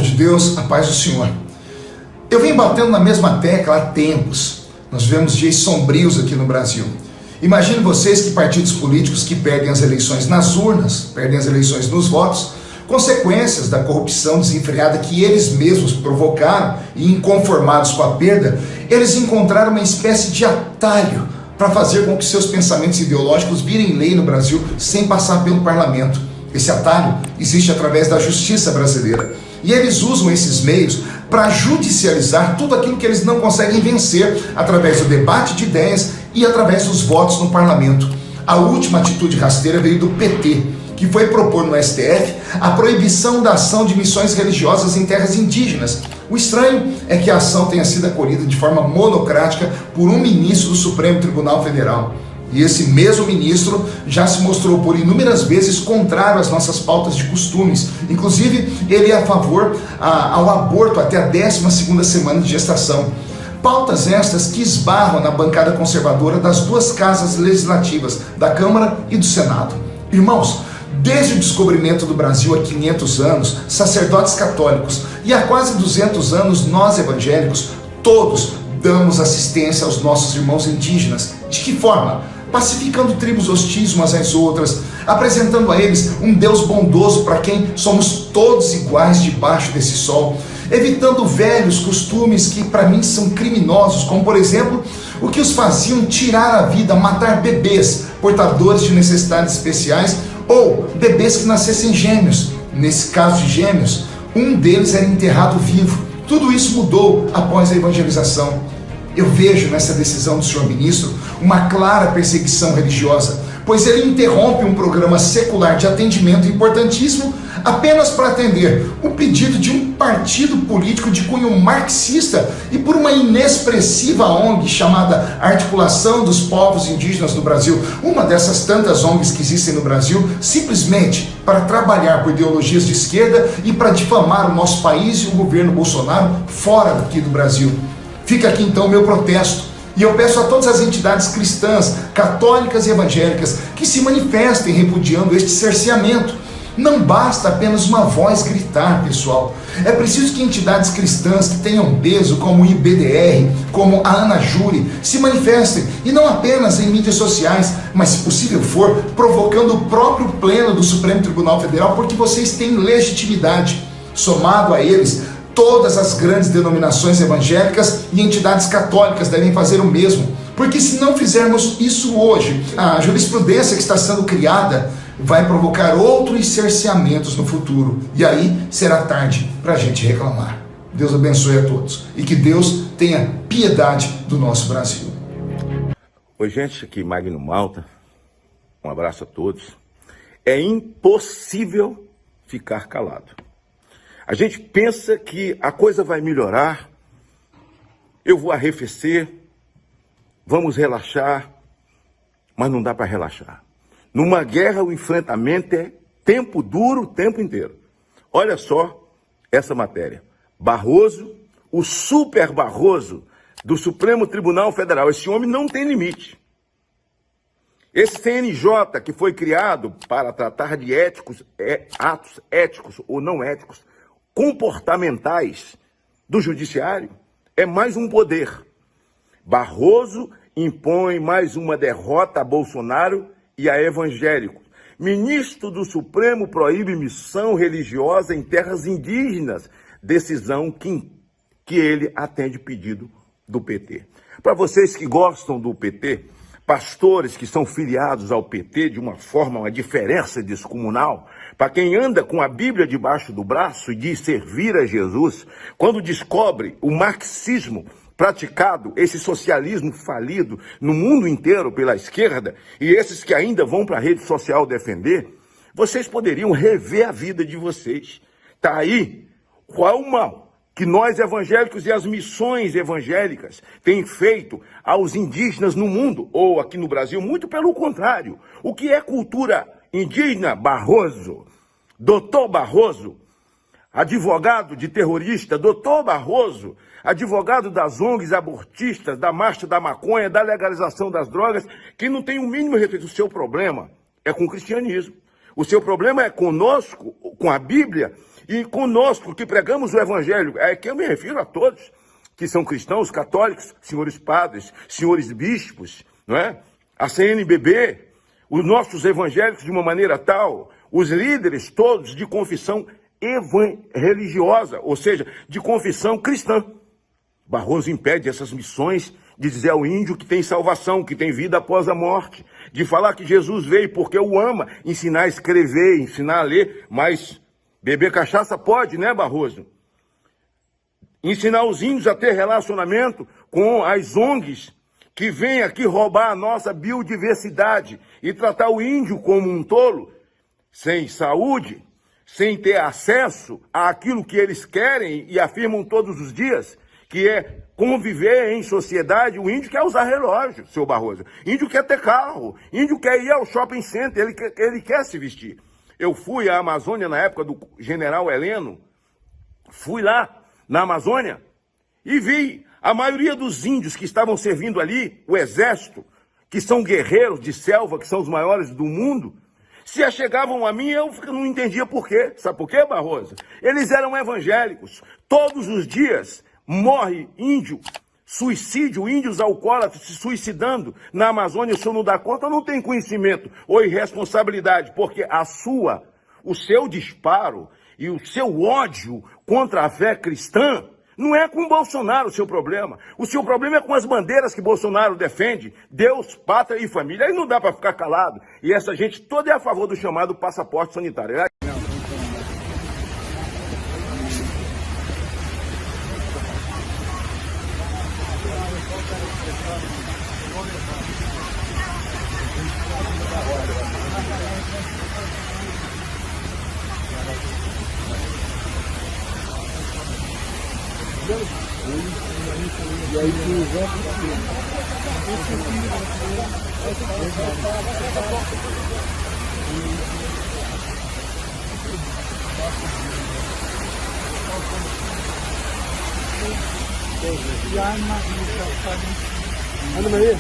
Povo de Deus, a paz do Senhor. Eu venho batendo na mesma tecla há tempos. Nós vivemos dias sombrios aqui no Brasil. Imagine vocês que partidos políticos que perdem as eleições nas urnas, perdem as eleições nos votos, consequências da corrupção desenfreada que eles mesmos provocaram e inconformados com a perda, eles encontraram uma espécie de atalho para fazer com que seus pensamentos ideológicos virem lei no Brasil sem passar pelo parlamento. Esse atalho existe através da justiça brasileira. E eles usam esses meios para judicializar tudo aquilo que eles não conseguem vencer através do debate de ideias e através dos votos no parlamento. A última atitude rasteira veio do PT, que foi propor no STF a proibição da ação de missões religiosas em terras indígenas. O estranho é que a ação tenha sido acolhida de forma monocrática por um ministro do Supremo Tribunal Federal. E esse mesmo ministro já se mostrou por inúmeras vezes contrário às nossas pautas de costumes. Inclusive, ele é a favor ao aborto até a 12ª semana de gestação. Pautas estas que esbarram na bancada conservadora das duas casas legislativas, da Câmara e do Senado. Irmãos, desde o descobrimento do Brasil há 500 anos, sacerdotes católicos, e há quase 200 anos nós evangélicos, todos damos assistência aos nossos irmãos indígenas. De que forma? Pacificando tribos hostis umas às outras, apresentando a eles um Deus bondoso para quem somos todos iguais debaixo desse sol, evitando velhos costumes que para mim são criminosos, como por exemplo, o que os faziam tirar a vida, matar bebês portadores de necessidades especiais ou bebês que nascessem gêmeos. Nesse caso de gêmeos, um deles era enterrado vivo. Tudo isso mudou após a evangelização. Eu vejo nessa decisão do senhor ministro uma clara perseguição religiosa, pois ele interrompe um programa secular de atendimento importantíssimo apenas para atender o pedido de um partido político de cunho marxista e por uma inexpressiva ONG chamada Articulação dos Povos Indígenas do Brasil, uma dessas tantas ONGs que existem no Brasil, simplesmente para trabalhar por ideologias de esquerda e para difamar o nosso país e o governo Bolsonaro fora daqui do Brasil. Fica aqui então o meu protesto, e eu peço a todas as entidades cristãs, católicas e evangélicas que se manifestem repudiando este cerceamento. Não basta apenas uma voz gritar, pessoal. É preciso que entidades cristãs que tenham peso, como o IBDR, como a ANAJURE, se manifestem, e não apenas em mídias sociais, mas, se possível for, provocando o próprio pleno do Supremo Tribunal Federal, porque vocês têm legitimidade. Somado a eles, todas as grandes denominações evangélicas e entidades católicas devem fazer o mesmo, porque se não fizermos isso hoje, a jurisprudência que está sendo criada vai provocar outros cerceamentos no futuro, e aí será tarde para a gente reclamar. Deus abençoe a todos, e que Deus tenha piedade do nosso Brasil. Oi gente, aqui Magno Malta, um abraço a todos. É impossível ficar calado. A gente pensa que a coisa vai melhorar, eu vou arrefecer, vamos relaxar, mas não dá para relaxar. Numa guerra, o enfrentamento é tempo duro o tempo inteiro. Olha só essa matéria. Barroso, o super Barroso do Supremo Tribunal Federal. Esse homem não tem limite. Esse CNJ, que foi criado para tratar de atos éticos ou não éticos, comportamentais do judiciário, é mais um poder. Barroso impõe mais uma derrota a Bolsonaro e a evangélicos. Ministro do Supremo proíbe missão religiosa em terras indígenas, decisão que ele atende pedido do PT. Para vocês que gostam do PT, pastores que são filiados ao PT de uma forma, uma diferença descomunal, para quem anda com a Bíblia debaixo do braço e diz servir a Jesus, quando descobre o marxismo praticado, esse socialismo falido no mundo inteiro pela esquerda, e esses que ainda vão para a rede social defender, vocês poderiam rever a vida de vocês. Está aí qual o mal que nós evangélicos e as missões evangélicas têm feito aos indígenas no mundo, ou aqui no Brasil, muito pelo contrário. O que é cultura indígena? Barroso, doutor Barroso, advogado de terrorista, doutor Barroso, advogado das ONGs abortistas, da marcha da maconha, da legalização das drogas, que não tem o mínimo respeito. O seu problema é com o cristianismo. O seu problema é conosco, com a Bíblia, E conosco, que pregamos o evangelho, é que eu me refiro a todos que são cristãos, católicos, senhores padres, senhores bispos, não é? A CNBB, os nossos evangélicos de uma maneira tal, os líderes todos de confissão religiosa, ou seja, de confissão cristã. Barroso impede essas missões de dizer ao índio que tem salvação, que tem vida após a morte, de falar que Jesus veio porque o ama, ensinar a escrever, ensinar a ler, mas beber cachaça pode, né, Barroso? Ensinar os índios a ter relacionamento com as ONGs que vêm aqui roubar a nossa biodiversidade e tratar o índio como um tolo, sem saúde, sem ter acesso àquilo que eles querem e afirmam todos os dias, que é conviver em sociedade. O índio quer usar relógio, seu Barroso. Índio quer ter carro. Índio quer ir ao shopping center, ele quer se vestir. Eu fui à Amazônia na época do general Heleno, fui lá na Amazônia e vi a maioria dos índios que estavam servindo ali, o exército, que são guerreiros de selva, que são os maiores do mundo, se achegavam a mim, eu não entendia por quê. Sabe por quê, Barroso? Eles eram evangélicos. Todos os dias morre índio, suicídio, índios alcoólatras se suicidando na Amazônia. O senhor não dá conta, não tem conhecimento ou irresponsabilidade, porque o seu disparo e o seu ódio contra a fé cristã não é com o Bolsonaro o seu problema. O seu problema é com as bandeiras que Bolsonaro defende, Deus, pátria e família. Aí não dá para ficar calado. E essa gente toda é a favor do chamado passaporte sanitário. E aí tu Ana Maria.